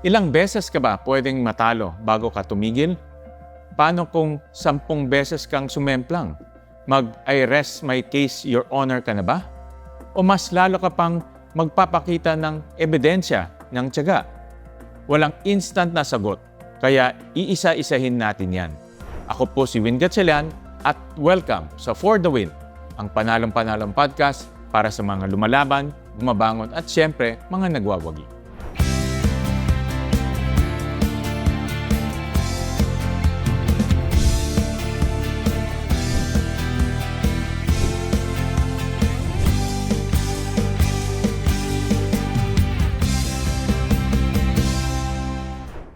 Ilang beses ka ba pwedeng matalo bago ka tumigil? Paano kung 10 beses kang sumemplang? Mag-I rest my case, your honor ka na ba? O mas lalo ka pang magpapakita ng ebidensya ng tiyaga? Walang instant na sagot, kaya iisa-isahin natin yan. Ako po si Win Gatchalian at welcome sa For the Win, ang panalong-panalong podcast para sa mga lumalaban, bumabangon at siyempre mga nagwawagi.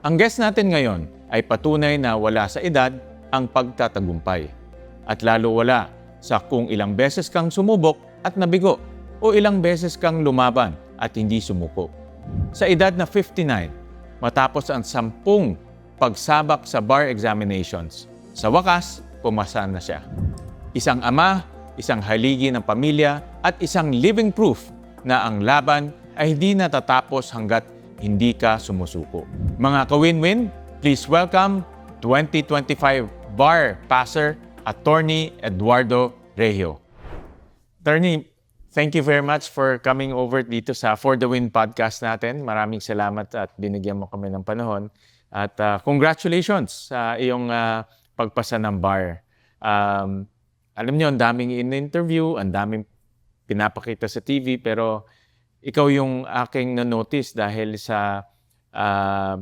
Ang guest natin ngayon ay patunay na wala sa edad ang pagtatagumpay. At lalo wala sa kung ilang beses kang sumubok at nabigo o ilang beses kang lumaban at hindi sumuko. Sa edad na 59, matapos ang 10 pagsabak sa bar examinations, sa wakas, pumasa na siya. Isang ama, isang haligi ng pamilya at isang living proof na ang laban ay hindi natatapos hanggat hindi ka sumusuko. Mga ka-win-win, please welcome 2025 bar passer, Attorney Eduardo Rehio. Attorney, thank you very much for coming over dito sa For the Win podcast natin. Maraming salamat at binigyan mo kami ng panahon. At congratulations sa iyong pagpasa ng bar. Alam niyo, ang daming in-interview, ang daming pinapakita sa TV, pero ikaw yung aking na-notice dahil sa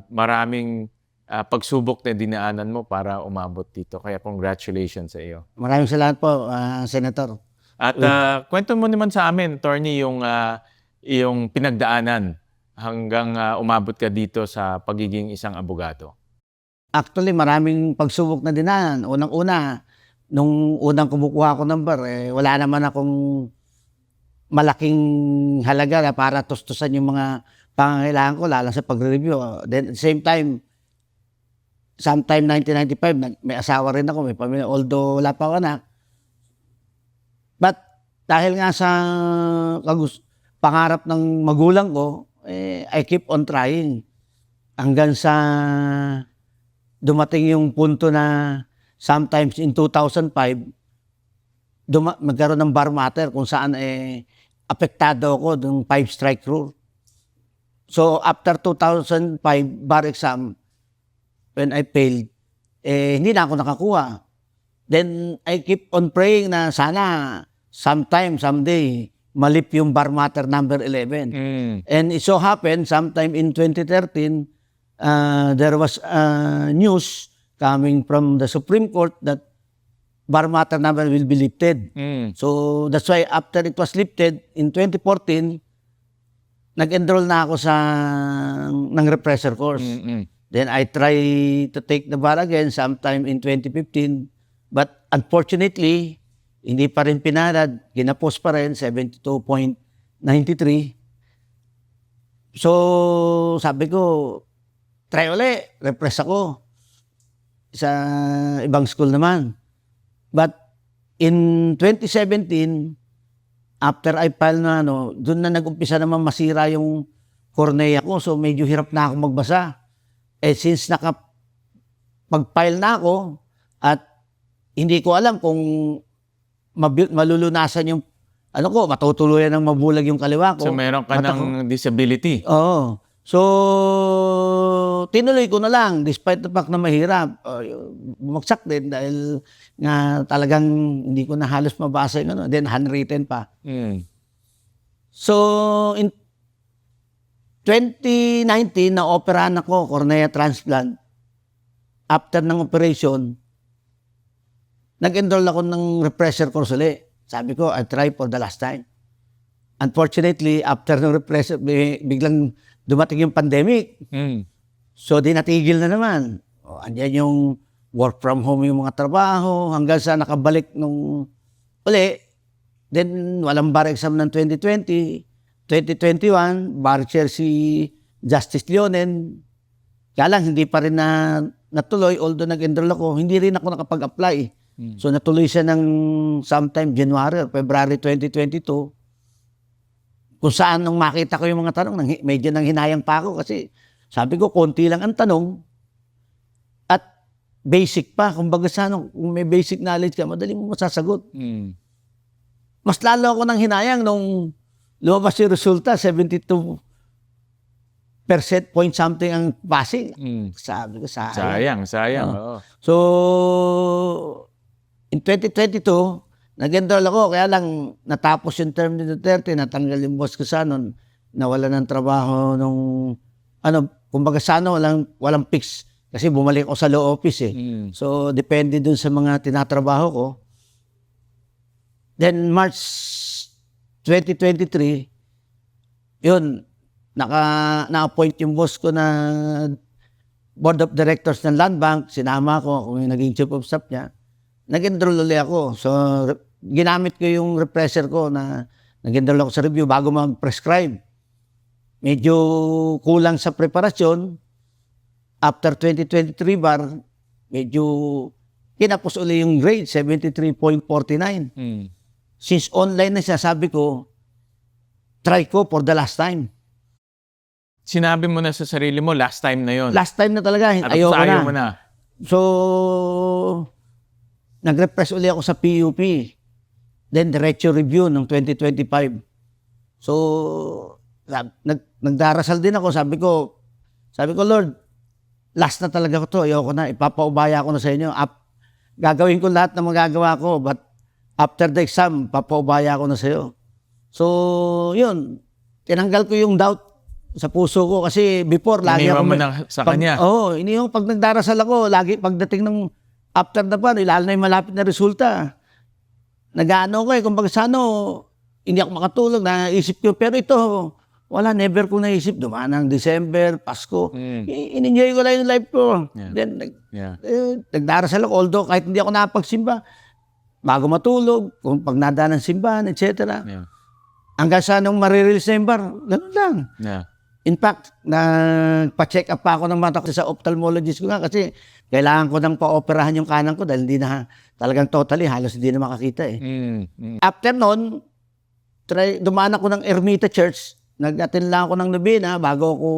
maraming pagsubok na dinaanan mo para umabot dito. Kaya congratulations sa iyo. Maraming salamat po, Senator. At kwento mo naman sa amin, Attorney, yung pinagdaanan hanggang umabot ka dito sa pagiging isang abogado. Actually, maraming pagsubok na dinaanan. Unang-una, nung unang kumukuha ko ng bar, wala naman akong malaking halaga na para tustusan yung mga pangangailangan ko, lalo sa pagre-review. Then at the same time, sometime 1995, may asawa rin ako, may pamilya, although wala pa ako anak. But dahil nga sa pangarap ng magulang ko, I keep on trying. Hanggang sa dumating yung punto na sometimes in 2005, magkaroon ng bar matter kung saan apektado ako ng 5-strike rule. So after 2005 bar exam, when I failed, hindi na ako nakakuha. Then I keep on praying na sana sometime, someday, malip yung bar matter number 11. And it so happened, sometime in 2013, there was news coming from the Supreme Court that bar matter number will be lifted. So that's why after it was lifted in 2014, nag-enroll na ako ng repressor course. Then I try to take the bar again sometime in 2015. But unfortunately, hindi pa rin pinalad. Ginapos pa rin, 72.93. So sabi ko, try uli, repress ako. Sa ibang school naman. But in 2017, after I file na doon na nag-umpisa naman masira yung cornea ko. So medyo hirap na ako magbasa. Since pag-file na ako at hindi ko alam kung malulunasan yung matutuluyan ng mabulag yung kaliwa ko. So meron ka ng disability. Oo. So tinuloy ko na lang despite the fact na mahirap. Bumagsak din dahil nga talagang hindi ko na halos mabasa yung then handwritten pa. So in 2019 na-operahan ako, cornea transplant. After ng operation, nag-enroll ako ng repressor course ulit. Sabi ko, I'll try for the last time. Unfortunately, after ng repressor, biglang dumating yung pandemic. So, di natigil na naman. Andiyan yung work from home yung mga trabaho, hanggang sa nakabalik nung uli. Then, walang bar exam ng 2020. 2021, bar chair si Justice Leonen. Kaya lang, hindi pa rin natuloy. Although nag-enroll ako, hindi rin ako nakapag-apply. So natuloy siya ng sometime January or February 2022. Kung saan nung makita ko yung mga tanong, medyo nang hinayang pa ako kasi Sabi ko, konti lang ang tanong at basic pa. Kumbaga sa ano, kung may basic knowledge ka, madali mo masasagot. Mm. Mas lalo ako nang hinayang nung lumabas yung resulta, 72% point something ang passing. Mm. Sabi ko, sayang. Sayang. Oo. Oo. So, in 2022, nag-enroll ako, kaya lang natapos yung term ni Duterte, natanggal yung boss ko sa nun, nawala ng trabaho nung, kumbaga sa walang fix. Kasi bumalik ako sa law office eh. Mm. So, depende dun sa mga tinatrabaho ko. Then, March 2023, yun, na-appoint yung boss ko na board of directors ng Land Bank. Sinama ko, kung yung naging chief of staff niya. Nag-enroll ulit ako. So, ginamit ko yung refresher ko na nag-enroll ako sa review bago mag-prescribe. Medyo kulang sa preparasyon. After 2023 bar, medyo kinapos ulit yung grade, 73.49. Mm. Since online na siya, sabi ko, try ko for the last time. Sinabi mo na sa sarili mo, last time na yon. Last time na talaga, At ayoko ayaw na. mo na. So, nag-repress ulit ako sa PUP. Then, diretso review ng 2025. So, nagdarasal din ako. Sabi ko, Lord, last na talaga ko to. Ayoko na. Ipapaubaya ko na sa inyo. Gagawin ko lahat na magagawa ko. But after the exam, papaubaya ko na sa iyo. So, yun. Tinanggal ko yung doubt sa puso ko. Kasi before, lagi Iniwan ako... mo na sa kanya. Oo. Iniwan pag nagdarasal ako, lagi pagdating ng after the pan, lalo na yung malapit na resulta. Nag-ano ko eh. Kumbaga sa hindi ako makatulog. Naisip ko. Pero ito, wala, never ko naisip. Dumaan ng December, Pasko. In-enjoy ko lang yung life ko. Yeah. Then, Yeah. nagdarasal ako. Although, kahit hindi ako napagsimba, bago matulog, kung pag nadaan ng simbahan, etc. Yeah. Hanggang sa nung marirelease na yung bar, ganun lang. Yeah. In fact, nagpa-check up pa ako ng mata ko sa ophthalmologist ko nga kasi kailangan ko nang pa-operahan yung kanan ko dahil hindi na talagang totally, halos hindi na makakita eh. After nun, dumaan ako ng Ermita Church, nag-attend lang ako ng nobena bago ako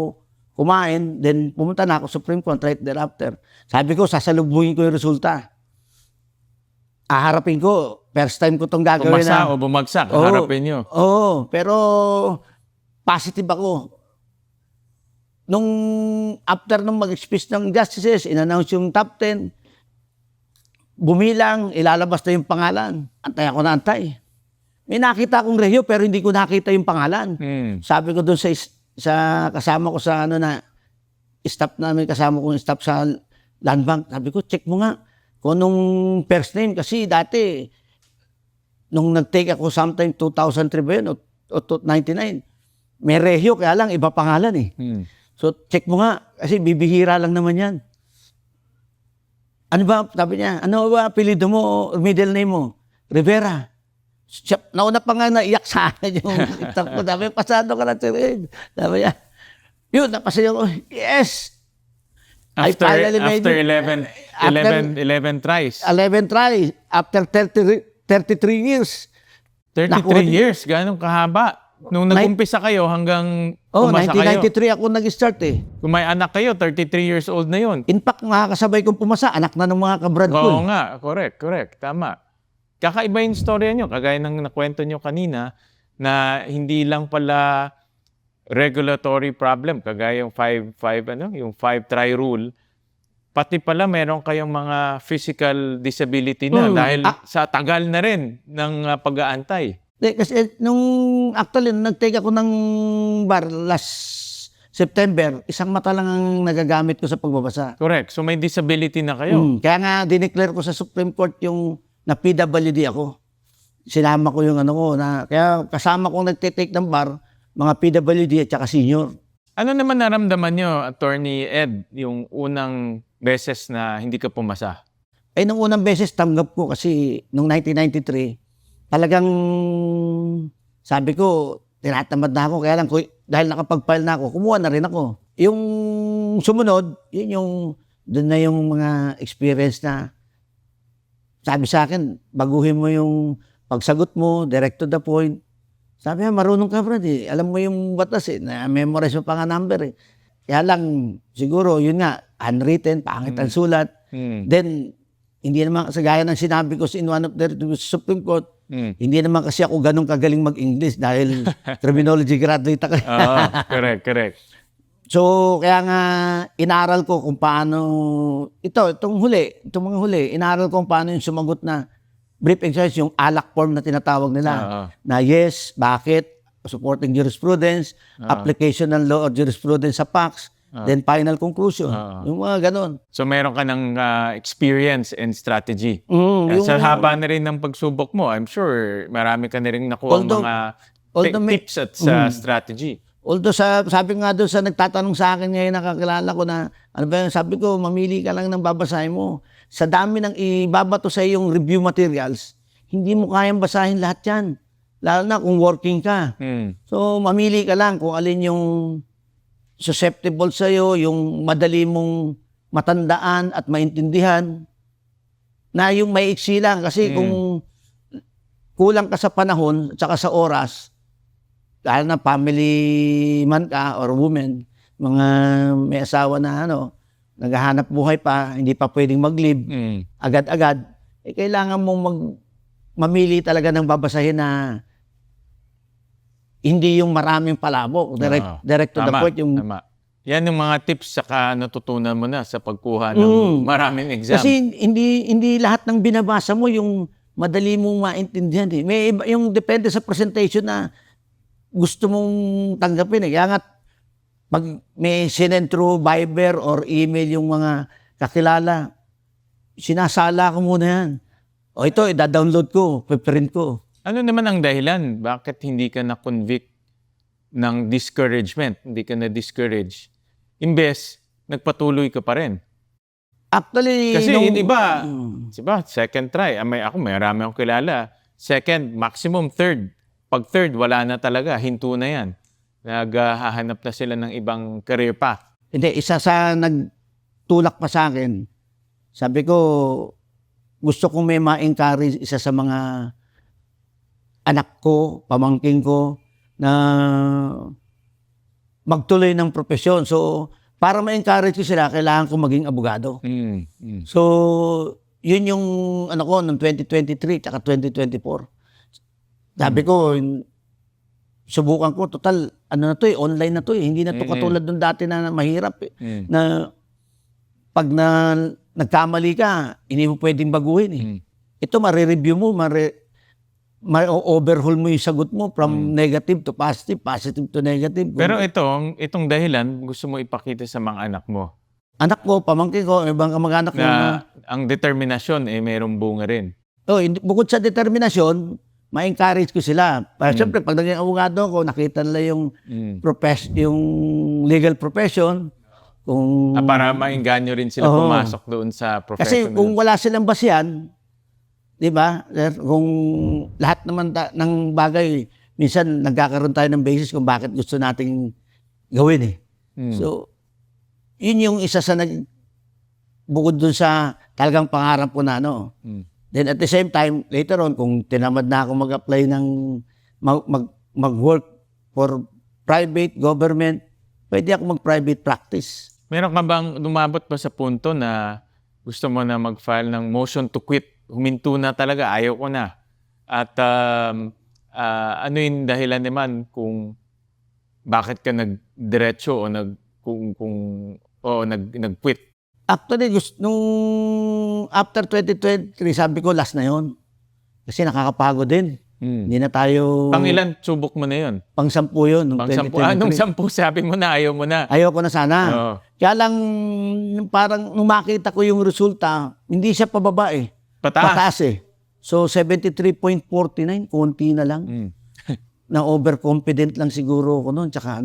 kumain, then pumunta na ako sa Supreme Court right thereafter. Sabi ko, sasalubungin ko yung resulta. Aharapin ko. First time ko itong gagawin Pumasa o bumagsak, Oo. harapin nyo. Oo, pero positive ako. Nung after nung mag-speech ng justices, in-announce yung top 10, bumilang, ilalabas na yung pangalan. Antay ako na antay. May nakita akong review pero hindi ko nakita yung pangalan. Sabi ko doon sa kasama ko sa staff namin, kasama ko yung staff sa Land Bank. Sabi ko, check mo nga kung nung first name. Kasi dati, nung nag-take ako sometime 2003 ba yun, o 99, may rehyo, kaya lang iba pangalan eh. So, check mo nga, kasi bibihira lang naman yan. Ano ba, sabi niya, ano ba apelido mo, middle name mo? Rivera. Nauna pa nga naiyak sa akin yung staff ko. Sabi, pasado ka na, Tirin. Sabi niya, yun, napasaya ko, yes! After, I finally made after it. 11 tries. 11 try, after 33 years. 33 years, ganong kahaba. Nung nag-umpisa kayo hanggang pumasa kayo. 1993 ako nag-start eh. Kung may anak kayo, 33 years old na yun. In fact, makakasabay kong pumasa, anak na ng mga kabrad ko. Oo nga, correct, tama. Kakaiba yung storya nyo, kagaya ng nakwento nyo kanina, na hindi lang pala regulatory problem, kagaya yung 5-try rule, pati pala meron kayong mga physical disability na dahil sa tagal na rin ng pag-aantay. Kasi actually, nag-take ako ng bar last September, isang mata lang ang nagagamit ko sa pagbabasa. Correct. So may disability na kayo. Kaya nga, dineclare ko sa Supreme Court yung na PWD ako. Sinama ko yung kaya kasama kong nagtitake ng bar, mga PWD at saka senior. Ano naman naramdaman nyo, Attorney Ed, yung unang beses na hindi ka pumasa? Nung unang beses, tanggap ko kasi nung 1993, talagang sabi ko, tinatamad na ako. Kaya lang, dahil nakapag-file na ako, kumuha na rin ako. Yung sumunod, doon na yung mga experience na sabi sa akin, baguhin mo yung pagsagot mo, direct to the point. Sabi niya, marunong ka, Brad eh. Alam mo yung batas eh, na-memorize mo pa nga number eh. Kaya lang, siguro, yun nga, unwritten, pangit ang sulat. Then, hindi naman, sa gaya ng sinabi ko in one of the Supreme Court, hindi naman kasi ako ganun kagaling mag-English dahil criminology graduate ako. Oo, correct. So, kaya nga, inaral ko kung paano, itong mga huli, inaral ko kung paano yung sumagot na brief exercise, yung ALAC form na tinatawag nila. Na yes, bakit, supporting jurisprudence, application ng law or jurisprudence sa facts, then final conclusion. Yung mga ganon. So meron ka ng experience and strategy. Sa Yung- haba na rin ng pagsubok mo, I'm sure marami ka na rin nakuha mga tips at strategy. Although sabi nga doon sa nagtatanong sa akin ngayon, nakakilala ko na, ano ba yun, sabi ko, mamili ka lang ng babasahin mo. Sa dami ng ibabato sa yung review materials, hindi mo kayang basahin lahat yan. Lalo na kung working ka. So, mamili ka lang kung alin yung susceptible sa'yo, yung madali mong matandaan at maintindihan, na yung maiksi lang. Kasi kung kulang ka sa panahon at saka sa oras, lalo na family man ka or woman, mga may asawa na naghahanap buhay pa, hindi pa pwedeng mag-leave, agad-agad, kailangan mong mamili talaga ng babasahin na hindi yung maraming palabok. Direct to the point. Tama. Yan yung mga tips saka natutunan mo na sa pagkuha ng maraming exam. Kasi hindi lahat ng binabasa mo yung madali mong maintindihan. May iba, yung depende sa presentation na gusto mong tanggapin. Kaya nga, pag may sinend through Viber or email yung mga kakilala, sinasala ko muna yan. O ito, ida-download ko, piprint ko. Ano naman ang dahilan? Bakit hindi ka na-convict ng discouragement? Hindi ka na-discourage? Imbes, nagpatuloy ka pa rin. Actually, Kasi yung iba, second try. Marami akong kilala. Second, maximum third. Pag third, wala na talaga. Hinto na yan. Naghahanap na sila ng ibang career path. Hindi, isa sa nagtulak pa sa akin, sabi ko, gusto kong may ma-encourage isa sa mga anak ko, pamangking ko, na magtuloy ng profesyon. So, para ma-encourage ko sila, kailangan ko maging abogado. So, yun yung noong 2023 at 2024. Sabi ko, subukan ko, total, online na to eh. Hindi na to katulad nung dati na mahirap eh. Na pag nagkamali ka, hindi mo pwedeng baguhin eh. Ito, marireview mo, ma-overhaul mo yung sagot mo from negative to positive, positive to negative. Pero itong dahilan, gusto mo ipakita sa mga anak mo. Anak ko, pamangkin ko, ibang kamag-anak ko Na ang determinasyon, mayroong bunga rin. Bukod sa determinasyon, ma-encourage ko sila. Pero siyempre, pag naging abogado ko, nakita nila yung yung legal profession. Para maengganyo rin sila pumasok doon sa profession. Kasi kung wala silang basihan, di ba? Kung lahat naman ng bagay, minsan nagkakaroon tayo ng basis kung bakit gusto nating gawin eh. So, yun yung isa sa bukod dun sa talagang pangarap ko na Then at the same time, later on, kung tinamad na ako mag-apply ng mag-work for private, government, pwede ako mag-private practice. Meron ka bang lumabot ba sa punto na gusto mo na mag-file ng motion to quit? Huminto na talaga, ayaw ko na. At ano yung dahilan naman kung bakit ka nagdiretso o nag-quit? Actually, nung after 2023, sabi ko last na yon. Kasi nakakapagod din. Hindi na tayo... Pang-ilan subok mo na yun? Pang-10 yun. Nung 2023. Nung 10 sabi mo na ayaw mo na. Ayaw ko na sana. Kaya lang, parang nung makita ko yung resulta, hindi siya pababa eh. Pataas eh. So, 73.49, konti na lang. Na overconfident lang siguro ko noon. Tsaka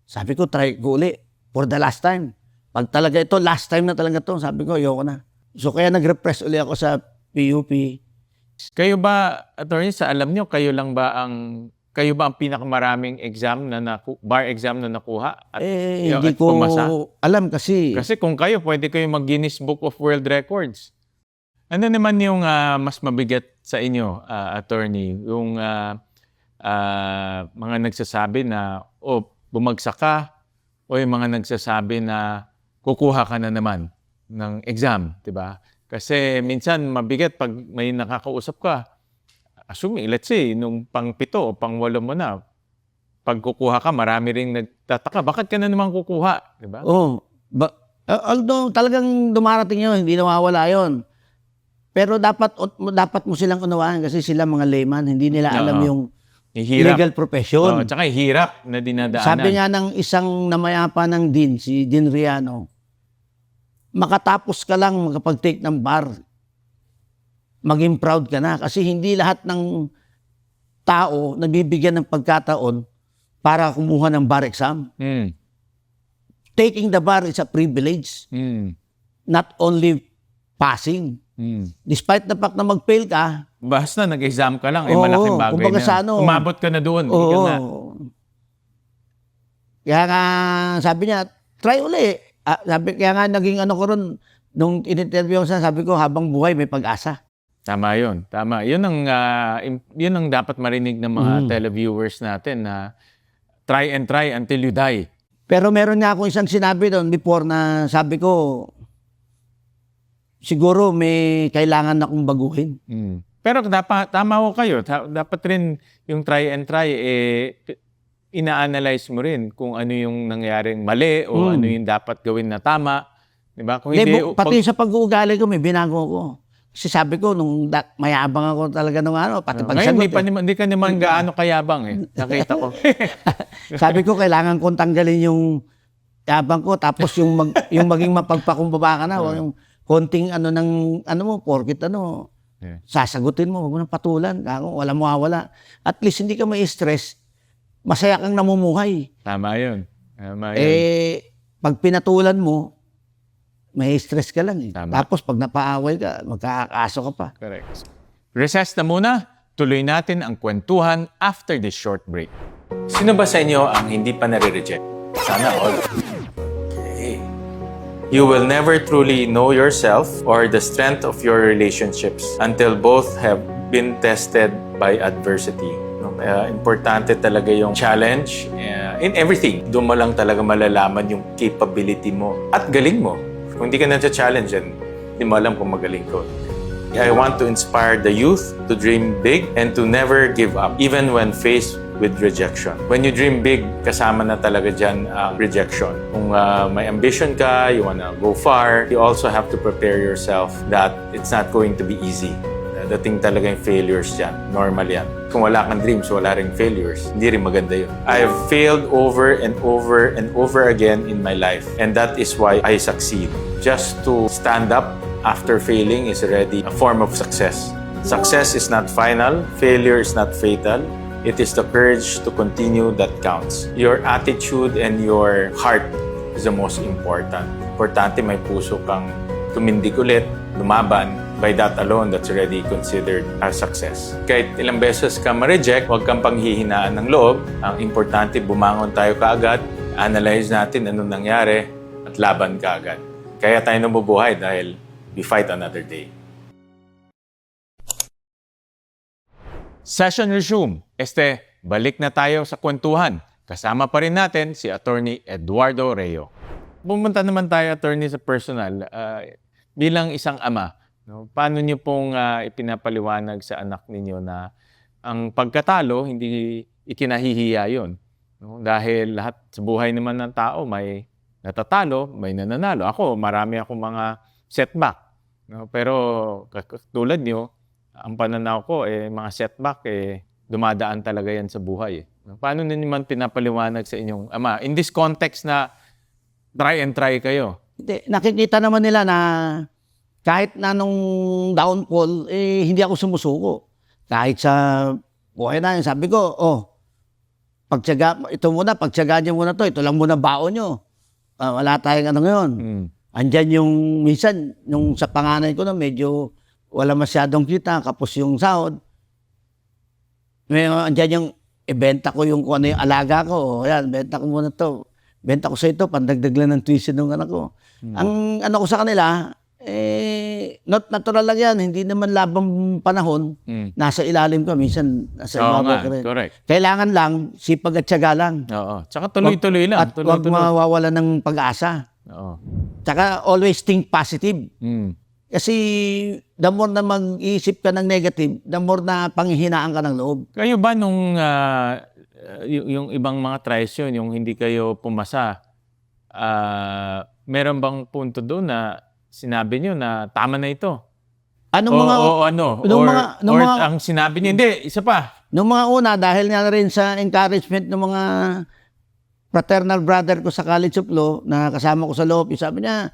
sabi ko, try ko uli for the last time. Pag talaga ito, last time na talaga ito, sabi ko, ayoko na. So, kaya nag-repress uli ako sa PUP. Kayo ba, attorney, sa alam nyo, kayo ba ang pinakamaraming exam bar exam na nakuha? At, hindi ko alam kasi. Kasi kung kayo, pwede kayo mag-Guinness Book of World Records. Ano naman yung mas mabigat sa inyo, attorney? Yung mga nagsasabi na, bumagsak ka, o yung mga nagsasabi na kukuha ka na naman ng exam, di ba? Kasi minsan mabigat pag may nakakausap ka. Assuming, let's say, nung pang-7 o pang-8 mo na, pag kukuha ka, marami ring nagtataka. Bakit ka na naman kukuha? Di ba? Oo. Although talagang dumarating yun, hindi nawawala yun. Pero dapat mo silang unawaan kasi sila mga layman, hindi nila alam Oo. yung Hirap. legal profession. Tsaka hirap na dinadaanan. Sabi nga ng isang namayapa ng Dean, si Dean Riano, makatapos ka lang makapag-take ng bar, maging proud ka na. Kasi hindi lahat ng tao nabibigyan ng pagkataon para kumuha ng bar exam. Mm. Taking the bar is a privilege, not only passing. Despite the fact na mag-fail ka, Basta nag-exam ka lang, Oo, malaking bagay kumbaga na. sa ano, Umabot ka na doon. oo. Ikaw na. Kaya nga, sabi niya, try uli. Kaya nga naging ano ko ron, nung in-interview ko siya, sabi ko, habang buhay may pag-asa. Tama yun. Tama. Yun ang dapat marinig ng mga televiewers natin na try and try until you die. Pero meron nga akong isang sinabi doon before na sabi ko, siguro may kailangan akong baguhin. Pero tama ko kayo. Dapat rin yung try and try, ina-analyze mo rin kung ano yung nangyaring mali o ano yung dapat gawin na tama. Diba? Kung hindi, Pati sa pag-uugali ko, may binago ko. Kasi sabi ko, nung mayabang ako talaga nung ano, pati ngayon, pagsagot. hindi ka naman gaano kayabang eh. Nakita ko. Sabi ko, kailangan kong tanggalin yung yabang ko, tapos yung maging mapagpakumbaba ka na, yung konting ano mo, porkit sasagutin mo, huwag mo nang patulan, wala mawawala. At least hindi ka may stress, masaya kang namumuhay. Tama yun. Pag pinatulan mo, may stress ka lang eh. Tama. Tapos pag napaaway ka, magkakaso ka pa. Correct. Recess na muna. Tuloy natin ang kwentuhan after this short break. Sino ba sa inyo ang hindi pa nare-reject? Sana all. Okay. You will never truly know yourself or the strength of your relationships until both have been tested by adversity. Kaya importante talaga yung challenge in everything. Doon mo lang talaga malalaman yung capability mo at galing mo. Kung hindi ka na-challenge, hindi mo alam kung magaling ko. I want to inspire the youth to dream big and to never give up, even when faced with rejection. When you dream big, kasama na talaga dyan ang rejection. Kung may ambition ka, you wanna go far, you also have to prepare yourself that it's not going to be easy. Dating talaga yung failures dyan. Normal yan. Kung wala kang dreams, wala ring failures. Hindi rin maganda yun. I've failed over and over and over again in my life. And that is why I succeed. Just to stand up after failing is already a form of success. Success is not final. Failure is not fatal. It is the courage to continue that counts. Your attitude and your heart is the most important. Importante may puso kang tumindig ulit, lumaban. By that alone, that's already considered a success. Kahit ilang beses ka ma-reject, huwag kang panghihinaan ng loob. Ang importante, bumangon tayo kaagad, analyze natin anong nangyari, at laban kaagad. Kaya tayo nabubuhay dahil we fight another day. Session resume. Balik na tayo sa kwentuhan. Kasama pa rin natin si Attorney Eduardo Reo. Pumunta naman tayo, Attorney, sa personal. Bilang isang ama, paano niyo pong ipinapaliwanag sa anak ninyo na ang pagkatalo, hindi ikinahihiya yun? Dahil lahat sa buhay naman ng tao, may natatalo, may nananalo. Ako, marami akong mga setback. Pero tulad niyo, ang pananaw ko, mga setback, dumadaan talaga yan sa buhay. Paano niyo naman pinapaliwanag sa inyong ama? In this context na try and try kayo. Hindi, nakikita naman nila na kahit na nung downfall, hindi ako sumusuko. Kahit sa buhay na yun, sabi ko, pagtyaga niyo muna to, ito lang muna baon nyo. Wala tayong ano ngayon. Andyan yung, minsan, nung sa panganay ko na medyo wala masyadong kita, kapos yung sahod. Andyan yung, ibenta ko yung kung ano yung alaga ko. Ayan, benta ko muna to. Benta ko sa ito, pandagdag lang ng tuition ng anak ko. Ang ano ko sa kanila, not natural lang yan. Hindi naman labang panahon. Nasa ilalim ka. Minsan, nasa Oo ibabaw nga, ka rin. correct. Kailangan lang, sipag at syaga lang. Oo. Tsaka tuloy-tuloy lang. At huwag mawawala ng pag-asa. Oo. Tsaka always think positive. Mm. Kasi the more na mag-iisip ka ng negative, the more na panghihinaan ka ng loob. Kayo ba nung yung ibang mga tries yun, yung hindi kayo pumasa, meron bang punto doon na sinabi nyo na tama na ito? Anong mga Or ang sinabi niyo, hindi, isa pa. nung mga una, dahil nga rin sa encouragement ng mga fraternal brother ko sa College of Law, na kasama ko sa law office, sabi niya,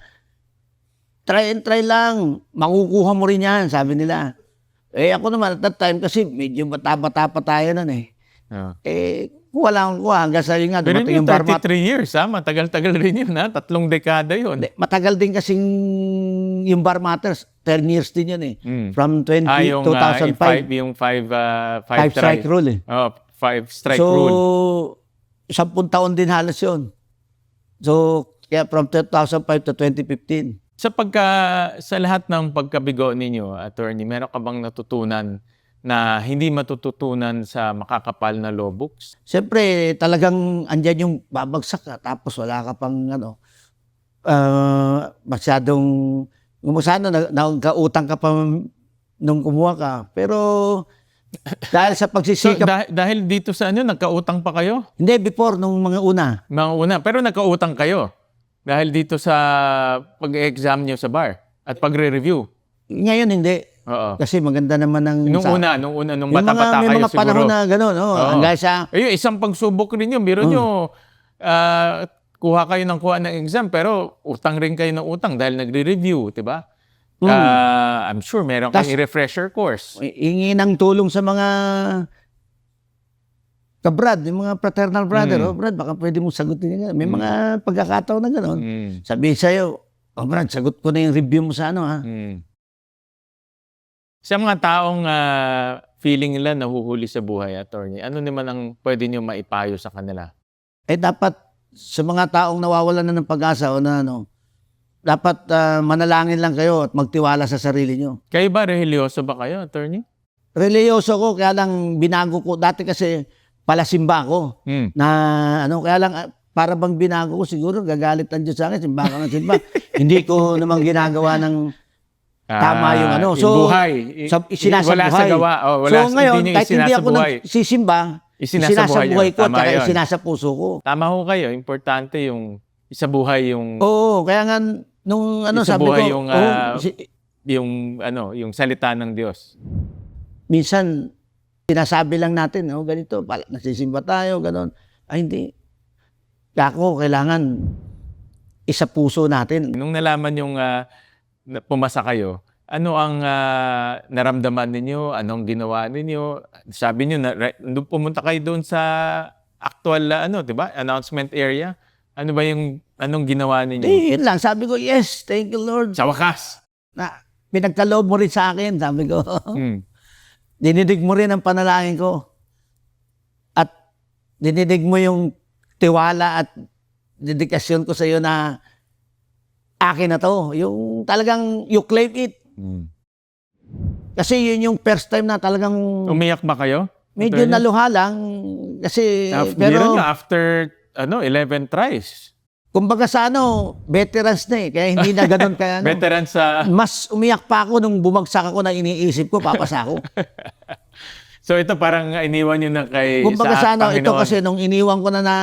try and try lang, makukuha mo rin yan, sabi nila. Ako naman at that time, kasi medyo bata-bata pa tayo nun eh. Kuha lang kuha hanggang sa yun nga, Pero dumating yung yung bar 33 years, matagal-tagal rin yun, 3 dekada yun. Matagal din kasing yung bar matters, 10 years din yun eh. From 2005. Yung five Strike rule eh. Oh, 5 strike So, rule. 10 taon din halos yun. So, kaya from 2005 to 2015. Sa lahat ng pagkabigo ninyo, attorney, meron ka bang natutunan na hindi matututunan sa makakapal na law books? Siyempre, talagang andyan yung babagsak ka, tapos wala ka pang masyadong, nagkautang ka pa nung kumuha ka. Pero dahil sa pagsisikap... dahil dito sa nagkautang pa kayo? Hindi, before, nung mga una. Mga una, pero nagkautang kayo dahil dito sa pag-exam nyo sa bar at pagre-review. Ngayon, hindi. Oo. Kasi maganda naman ng... Nung bata-bata kayo siguro. May mga panahon na gano'n. Hanggang sa... Isang pagsubok rin yun. Biro nyo, kuha kayo ng exam, pero utang rin kayo ng utang dahil nagre-review, di ba? I'm sure meron kayong refresher course. Hingi ng tulong sa mga kabrad, yung mga fraternal brother. Brad, baka pwede mong sagutin yan. May mga pagkakataon na gano'n. Sabihin sa'yo, Brad, sagot ko na yung review mo sa Sa mga taong feeling nila nahuhuli sa buhay, attorney, ano naman ang pwede nyo maipayo sa kanila? Dapat sa mga taong nawawalan na ng pag-asa o dapat manalangin lang kayo at magtiwala sa sarili nyo. Kayo ba, religyoso ba kayo, attorney? Religyoso ko, kaya lang binago ko. Dati kasi palasimba ko. Na kaya lang para bang binago ko, siguro gagalit ang Diyos sa akin, simba ka ng simba. Hindi ko naman ginagawa ng tama yung So, buhay. Sinasabuhay. Wala sa gawa. So ngayon, kahit hindi ako nagsisimba, isinasabuhay ko at saka isinasa puso ko. Tama ho kayo. Importante yung isabuhay yung... Oo, kaya nga nung sabi ko... yung salita ng Diyos. Minsan, sinasabi lang natin, ganito, nasisimba tayo, gano'n. Hindi. Kako, kailangan isa puso natin. Nung nalaman yung pumasa kayo, ano ang naramdaman ninyo? Anong ginawa ninyo? Sabi niyo na pumunta kayo doon sa actual di ba? Announcement area. Ano ba anong ginawa ninyo? Yun lang. Sabi ko, yes, thank you, Lord. Sa wakas. Na pinagkaloob mo rin sa akin, sabi ko. Dinidig mo rin ang panalangin ko. At dinidig mo yung tiwala at dedikasyon ko sa iyo na akin na to. Yung talagang you claim it. Kasi yun yung first time na talagang... Umiyak ba kayo? Medyo naluha lang. Kasi... Pero after 11 tries. Kumbaga sa veterans na eh. Kaya hindi na ganun kaya. Veterans sa... Mas umiyak pa ako nung bumagsak ako na iniisip ko, papasa ako. So ito parang iniwan nyo na kay kumbaga sa Panginoon. Ito kasi nung iniwan ko na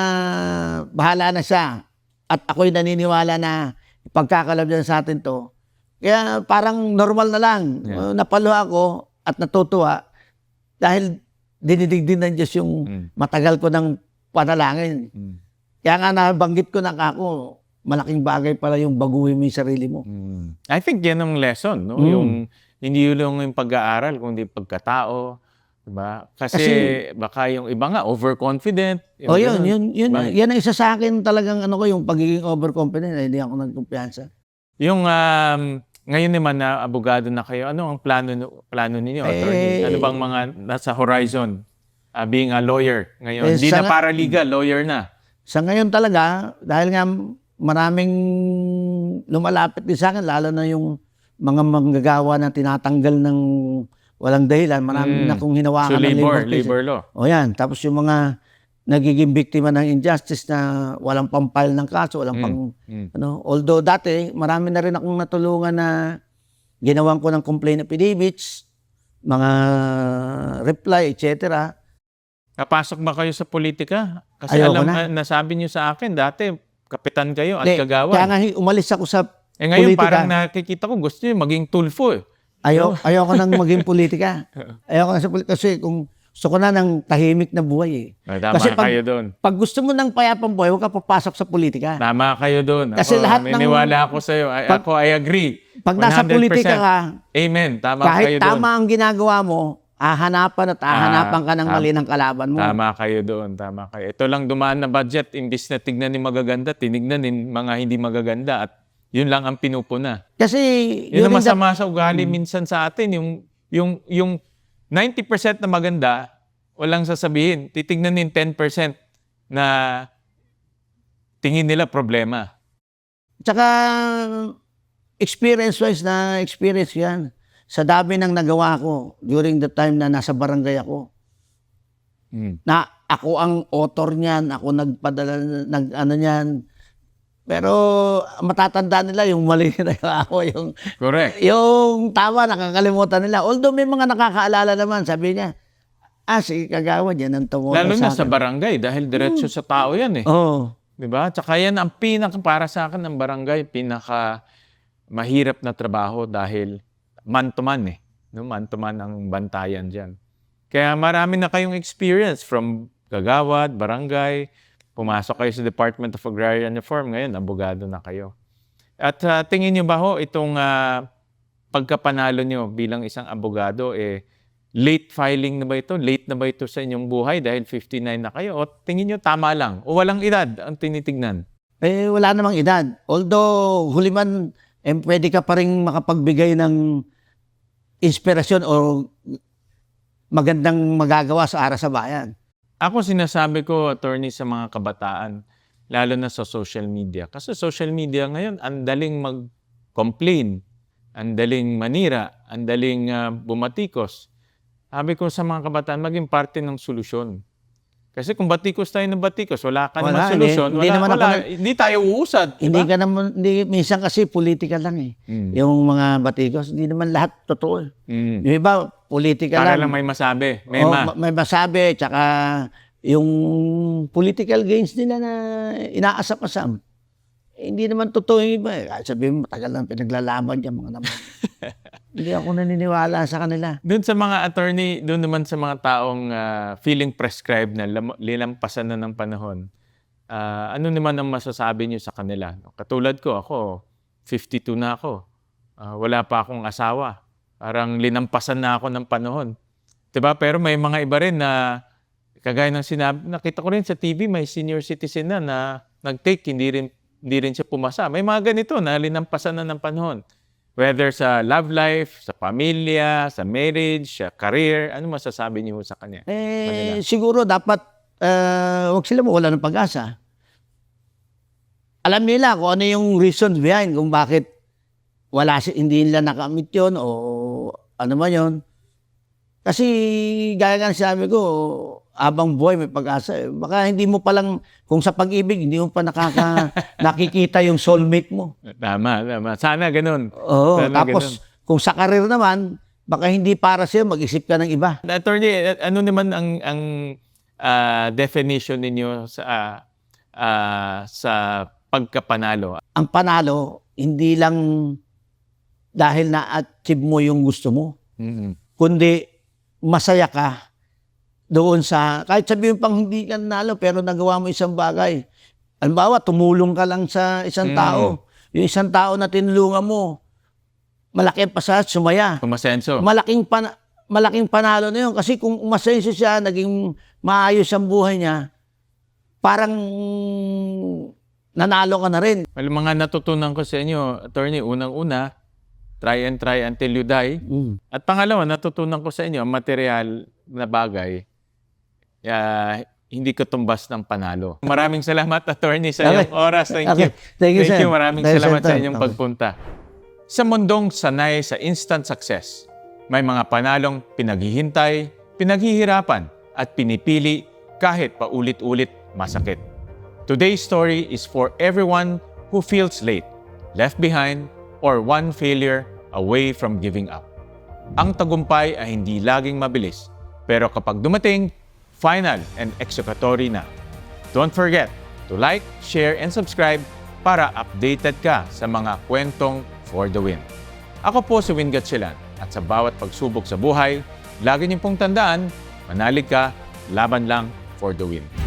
bahala na siya at ako'y naniniwala na pagkakalab niya sa atin to. Kaya parang normal na lang. Yeah. Napaluha ako at natutuwa dahil dinidig din ng Diyos yung matagal ko ng panalangin. Kaya nga nabanggit ko na ako, malaking bagay pala yung baguhin mo yung sarili mo. I think yan ang lesson. No? Yung, hindi lang yung pag-aaral, kundi pagkatao. Diba? Kasi baka yung iba nga, overconfident. Yan ang isa sa akin talagang yung pagiging overconfident. Hindi ako nagkumpiyansa. Yung ngayon naman na abogado na kayo, ano ang plano ninyo, attorney? Ano bang mga nasa horizon? Being a lawyer ngayon. Hindi na paralegal, lawyer na. Sa ngayon talaga, dahil nga maraming lumalapit din sa akin, lalo na yung mga manggagawa na tinatanggal ng walang dahilan. Marami na kong hinawakan So ng case. labor law. O yan. Tapos yung mga nagiging biktima ng injustice na walang pampile ng kaso, walang pang, although dati, marami na rin akong natulungan na ginawan ko ng complaint affidavits, mga reply, etc. Napasok ba kayo sa politika? Kasi Ayoko alam, na. nasabi niyo sa akin, dati kapitan kayo at Kaya kagawad. nga umalis ako sa Ngayon politika. parang nakikita ko, gusto niyo maging tulfo eh. Ayoko nang maging politika. Ayoko na sa politika kasi kung gusto ko na ng tahimik na buhay eh. Tama Kasi kayo doon. Pag gusto mo ng payapang buhay, huwag ka papasok sa politika. Tama kayo doon. Kasi lahat ng- Niniwala ako sa iyo. I agree. Pag nasa 100%. politika ka, Amen. Tama kahit kayo doon. tama ang ginagawa mo, hahanapan ka ng mali ng kalaban mo. Tama kayo doon. Tama kayo. Ito lang dumaan na budget, imbis na tignan ni magaganda, tinignan ni mga hindi magaganda at yun lang ang pinupuna. Kasi Yun ang during that- masama sa ugali minsan sa atin. Yung 90% na maganda, walang sasabihin. Titignan din 10% na tingin nila problema. Tsaka experience-wise yan. Sa dami ng nagawa ko during the time na nasa barangay ako, na ako ang author niyan, ako nagpadala, niyan. Pero matatanda nila yung mali na ako, Correct. yung tama, nakakalimutan nila. Although may mga nakakaalala naman, sabi niya, si Kagawad yan ang tumulong Lalo na sa sa akin. barangay dahil diretso sa tao yan eh. Oo. 'Di ba? Tsaka yan ang para sa akin ng barangay, pinaka mahirap na trabaho dahil man to man eh. No, man to man ang bantayan diyan. Kaya marami na kayong experience from kagawad, barangay, pumasok kayo sa Department of Agrarian Reform, ngayon abogado na kayo. At tingin niyo ba ho itong pagkapanalo niyo bilang isang abogado late filing na ba ito? Late na ba ito sa inyong buhay dahil 59 na kayo? O tingin niyo tama lang? O walang edad ang tinitignan? Wala namang edad. Although, huli man, pwede ka pa rin makapagbigay ng inspirasyon o magandang magagawa sa ara sa bayan. Ako sinasabi ko, attorney, sa mga kabataan, lalo na sa social media. Kasi social media ngayon, ang daling mag-complain, ang daling manira, ang daling bumatikos. Sabi ko sa mga kabataan, maging parte ng solusyon. Kasi kung batikos tayo ng batikos, wala ka naman solusyon, hindi tayo uusad. Diba? Minsan kasi politika lang eh. Yung mga batikos, hindi naman lahat totoo. Yung iba, politika Para lang. lang may masabi. May masabi, tsaka yung political gains nila na inaasap-asam. Hindi naman totoo yung iba. Sabihin mo, matagal lang pinaglalaban dyan mga naman. Hindi ako naniniwala sa kanila. Doon sa mga attorney, doon naman sa mga taong feeling prescribed na lilampasan na ng panahon, ano naman ang masasabi niyo sa kanila? Katulad ko, ako, 52 na ako. Wala pa akong asawa. Parang linampasan na ako ng panahon. Diba? Pero may mga iba rin na, kagaya ng sinabi, nakita ko rin sa TV, may senior citizen na nag-take, hindi rin siya pumasa. May mga ganito na linampasan na ng panahon. Whether sa love life, sa pamilya, sa marriage, sa career, ano masasabi niyo sa kanya? Siguro dapat huwag sila mawala ng pag-asa. Alam nila kung ano yung reasons behind kung bakit hindi nila nakamit yun o ano man yun. Kasi gaya nga sabi ko, abang buhay may pag-asa. Baka hindi mo palang, kung sa pag-ibig, hindi mo pa nakikita yung soulmate mo. Tama. Sana ganun. Oo, Sana tapos ganun. kung sa karir naman, baka hindi para sa'yo, mag-isip ka ng iba. Attorney, ano naman ang definition ninyo sa pagkapanalo? Ang panalo, hindi lang dahil na-achieve mo yung gusto mo, kundi masaya ka doon sa, kahit sabihin pang hindi ka nanalo, pero nagawa mo isang bagay. Halimbawa, tumulong ka lang sa isang tao. Yung isang tao na tinulungan mo, malaki pa sa sumaya. Umasenso. Malaking panalo na yun. Kasi kung umasenso siya, naging maayos ang buhay niya, parang nanalo ka na rin. Well, mga natutunan ko sa inyo, attorney, unang-una, try and try until you die. At pangalawa, natutunan ko sa inyo, ang material na bagay, hindi katumbas ng panalo. Maraming salamat, attorney, sa iyong oras. Thank you. Thank you, sir. Maraming salamat sa inyong pagpunta. Sa mundong sanay sa instant success, may mga panalong pinaghihintay, pinaghihirapan at pinipili kahit paulit-ulit masakit. Today's story is for everyone who feels late, left behind, or one failure away from giving up. Ang tagumpay ay hindi laging mabilis, pero kapag dumating, final and executory na. Don't forget to like, share, and subscribe para updated ka sa mga kwentong for the win. Ako po si Win Gatchalian at sa bawat pagsubok sa buhay, lagi niyo pong tandaan, manalig ka, laban lang for the win.